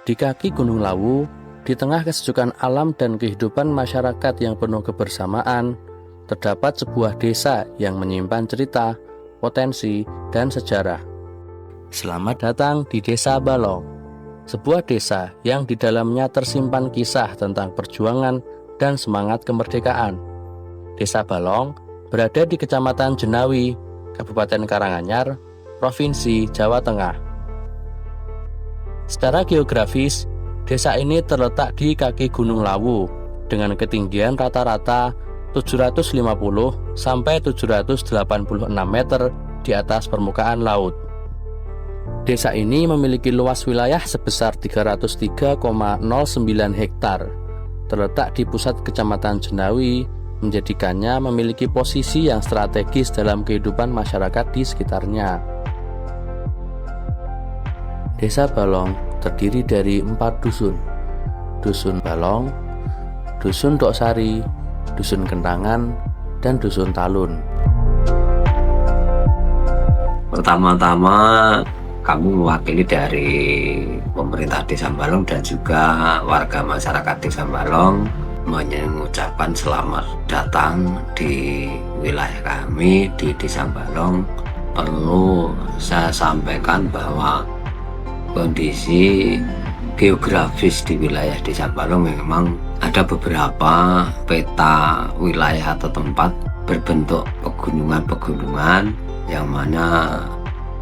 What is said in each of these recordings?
Di kaki Gunung Lawu, di tengah kesejukan alam dan kehidupan masyarakat yang penuh kebersamaan, terdapat sebuah desa yang menyimpan cerita, potensi, dan sejarah. Selamat datang di Desa Balong, sebuah desa yang di dalamnya tersimpan kisah tentang perjuangan dan semangat kemerdekaan. Desa Balong berada di Kecamatan Jenawi, Kabupaten Karanganyar, Provinsi Jawa Tengah. Secara geografis, desa ini terletak di kaki Gunung Lawu dengan ketinggian rata-rata 750 sampai 786 meter di atas permukaan laut. Desa ini memiliki luas wilayah sebesar 303,09 hektar. Terletak di pusat Kecamatan Jenawi, menjadikannya memiliki posisi yang strategis dalam kehidupan masyarakat di sekitarnya. Desa Balong terdiri dari 4 dusun. Dusun Balong, Dusun Doksari, Dusun Kentangan, dan Dusun Talun. Pertama-tama kami mewakili dari pemerintah Desa Balong dan juga warga masyarakat Desa Balong mengucapkan selamat datang di wilayah kami di Desa Balong. Perlu saya sampaikan bahwa kondisi geografis di wilayah Desa Balong memang ada beberapa peta wilayah atau tempat berbentuk pegunungan-pegunungan yang mana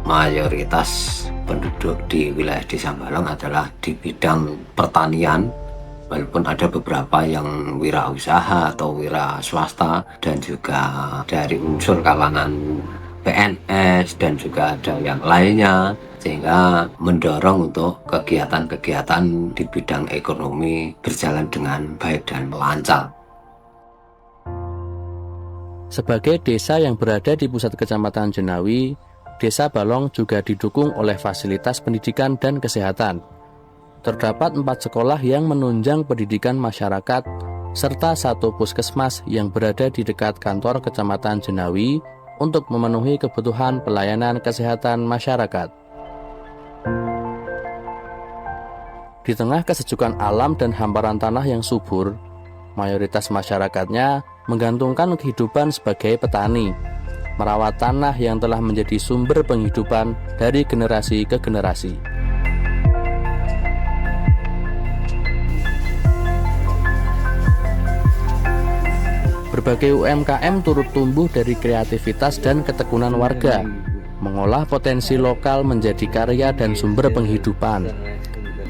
mayoritas penduduk di wilayah Desa Balong adalah di bidang pertanian, walaupun ada beberapa yang wirausaha atau wira swasta dan juga dari unsur kalangan PNS dan juga ada yang lainnya, sehingga mendorong untuk kegiatan-kegiatan di bidang ekonomi berjalan dengan baik dan lancar. Sebagai desa yang berada di pusat Kecamatan Jenawi, Desa Balong juga didukung oleh fasilitas pendidikan dan kesehatan. Terdapat 4 sekolah yang menunjang pendidikan masyarakat, serta 1 puskesmas yang berada di dekat kantor Kecamatan Jenawi untuk memenuhi kebutuhan pelayanan kesehatan masyarakat. Di tengah kesejukan alam dan hamparan tanah yang subur, mayoritas masyarakatnya menggantungkan kehidupan sebagai petani, merawat tanah yang telah menjadi sumber penghidupan dari generasi ke generasi. Berbagai UMKM turut tumbuh dari kreativitas dan ketekunan warga, mengolah potensi lokal menjadi karya dan sumber penghidupan.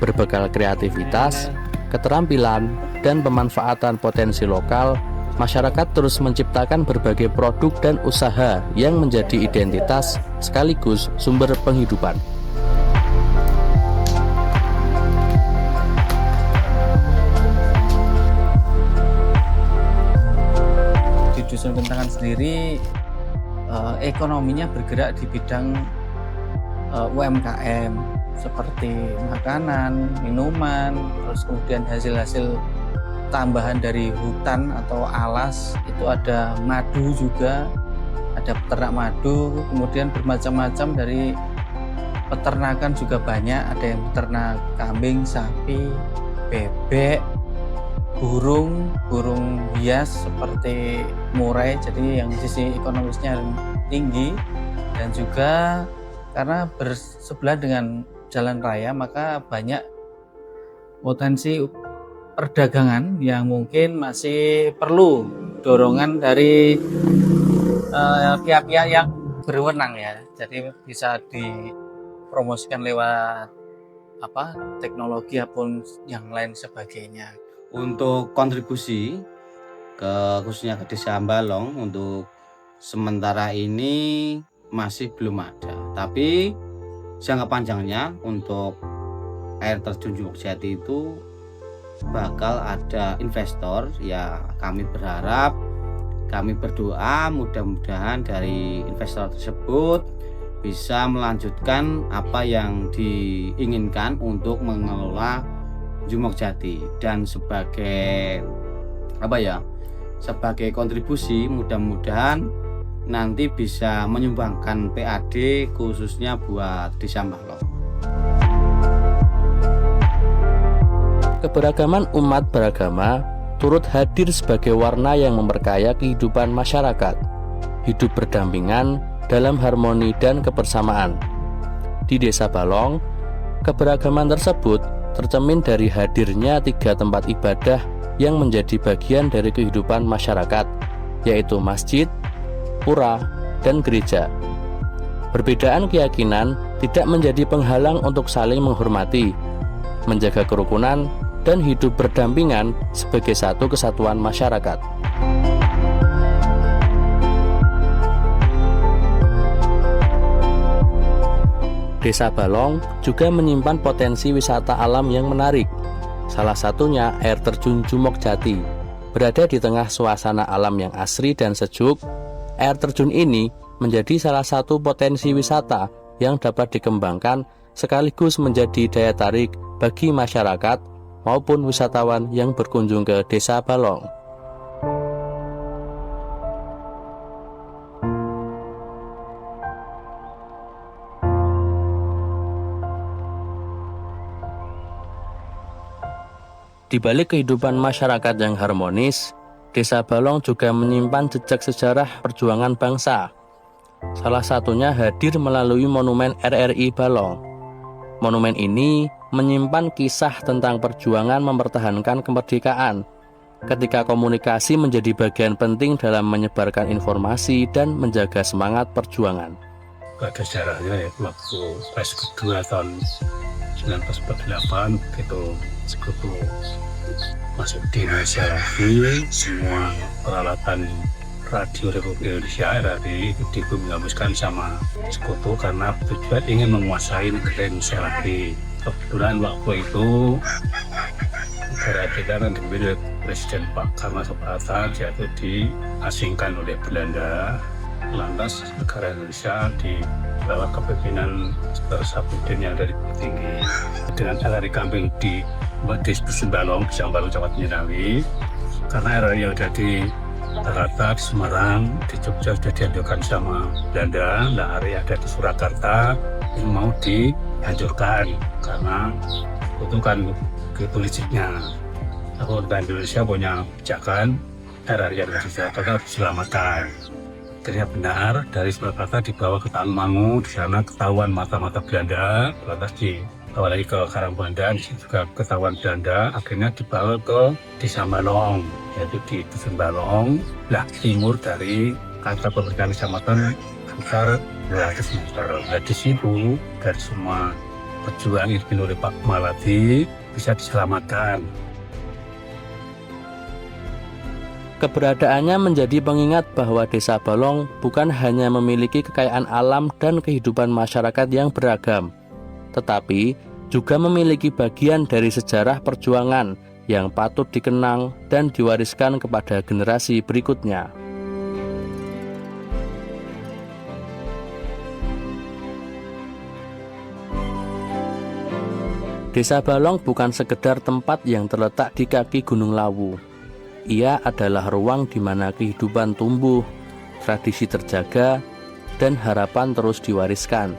Berbekal kreativitas, keterampilan, dan pemanfaatan potensi lokal, masyarakat terus menciptakan berbagai produk dan usaha yang menjadi identitas sekaligus sumber penghidupan. Di Dusun Kentangan sendiri, ekonominya bergerak di bidang UMKM seperti makanan, minuman, terus kemudian hasil-hasil tambahan dari hutan atau alas, itu ada madu juga, ada peternak madu, kemudian bermacam-macam dari peternakan juga banyak, ada yang peternak kambing, sapi, bebek, burung hias seperti murai, jadi yang sisi ekonomisnya tinggi, dan juga karena bersebelah dengan jalan raya maka banyak potensi perdagangan yang mungkin masih perlu dorongan dari pihak-pihak yang berwenang ya. Jadi bisa dipromosikan lewat teknologi ataupun yang lain sebagainya. Untuk kontribusi khususnya ke Desa Balong untuk sementara ini masih belum ada. Tapi jangka panjangnya untuk air terjun Jumogjati itu bakal ada investor, ya kami berharap, kami berdoa mudah-mudahan dari investor tersebut bisa melanjutkan apa yang diinginkan untuk mengelola Jumogjati, dan sebagai sebagai kontribusi mudah-mudahan nanti bisa menyumbangkan PAD khususnya buat Desa Balong. Keberagaman umat beragama turut hadir sebagai warna yang memperkaya kehidupan masyarakat, hidup berdampingan dalam harmoni dan kebersamaan. Di Desa Balong, keberagaman tersebut tercermin dari hadirnya 3 tempat ibadah yang menjadi bagian dari kehidupan masyarakat, yaitu masjid, pura, dan gereja. Perbedaan keyakinan tidak menjadi penghalang untuk saling menghormati, menjaga kerukunan, dan hidup berdampingan sebagai satu kesatuan masyarakat. Desa Balong juga menyimpan potensi wisata alam yang menarik. Salah satunya air terjun Jumok Jati. Berada di tengah suasana alam yang asri dan sejuk, air terjun ini menjadi salah satu potensi wisata yang dapat dikembangkan sekaligus menjadi daya tarik bagi masyarakat maupun wisatawan yang berkunjung ke Desa Balong. Di balik kehidupan masyarakat yang harmonis, Desa Balong juga menyimpan jejak sejarah perjuangan bangsa. Salah satunya hadir melalui Monumen RRI Balong. Monumen ini menyimpan kisah tentang perjuangan mempertahankan kemerdekaan, ketika komunikasi menjadi bagian penting dalam menyebarkan informasi dan menjaga semangat perjuangan. Ada sejarahnya ya, waktu Pres kedua tahun 1948 itu sekutu masuk di Indonesia lagi, semua peralatan radio Republik Indonesia RRI itu dihembuskan sama sekutu karena tujuan ingin menguasai negara Indonesia lagi. Kebetulan waktu itu negara kita kan dipimpin oleh Presiden Pak Karno Soeharto, yaitu diasingkan oleh Belanda. Lantas negara Indonesia di bawah kepemimpinan Sapudin yang dari tinggi dengan RRI Kambing di Desa Balong, Balong, Jawa Tengah. Karena RRI yang ada di Jakarta, di Semarang, di Jogja sudah dihancurkan sama Belanda. Nah, RRI ada di Surakarta yang mau dihancurkan karena itu kan politiknya. Pemerintah Indonesia punya kebijakan RRI yang ada di Jakarta harus diselamatkan. Akhirnya benar, dari Surakarta dibawa ke Tangmangu, di sana ketahuan mata-mata Belanda, lantas dibawa lagi ke Karangbandan, di situ juga ketahuan Belanda, akhirnya dibawa ke Desa Balong, yaitu di Dusun Balong, belah timur dari kantor pemerintahan kecamatan sekitar 200 meter. Nah, di situ dari semua perjuangan yang dipimpin oleh Pak Maladi bisa diselamatkan. Keberadaannya menjadi pengingat bahwa Desa Balong bukan hanya memiliki kekayaan alam dan kehidupan masyarakat yang beragam, tetapi juga memiliki bagian dari sejarah perjuangan yang patut dikenang dan diwariskan kepada generasi berikutnya. Desa Balong bukan sekedar tempat yang terletak di kaki Gunung Lawu. Ia adalah ruang di mana kehidupan tumbuh, tradisi terjaga, dan harapan terus diwariskan.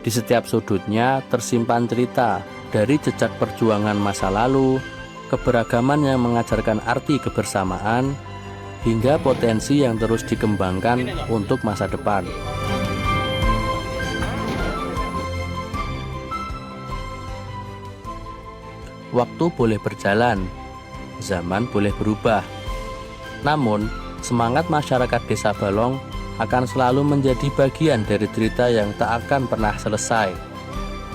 Di setiap sudutnya tersimpan cerita dari jejak perjuangan masa lalu, keberagaman yang mengajarkan arti kebersamaan, hingga potensi yang terus dikembangkan untuk masa depan. Waktu boleh berjalan, zaman boleh berubah. Namun, semangat masyarakat Desa Balong akan selalu menjadi bagian dari cerita yang tak akan pernah selesai.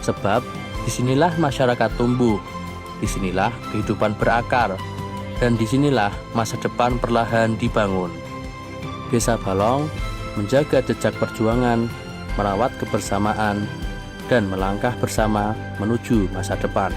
Sebab, disinilah masyarakat tumbuh, disinilah kehidupan berakar, dan disinilah masa depan perlahan dibangun. Desa Balong menjaga jejak perjuangan, merawat kebersamaan, dan melangkah bersama menuju masa depan.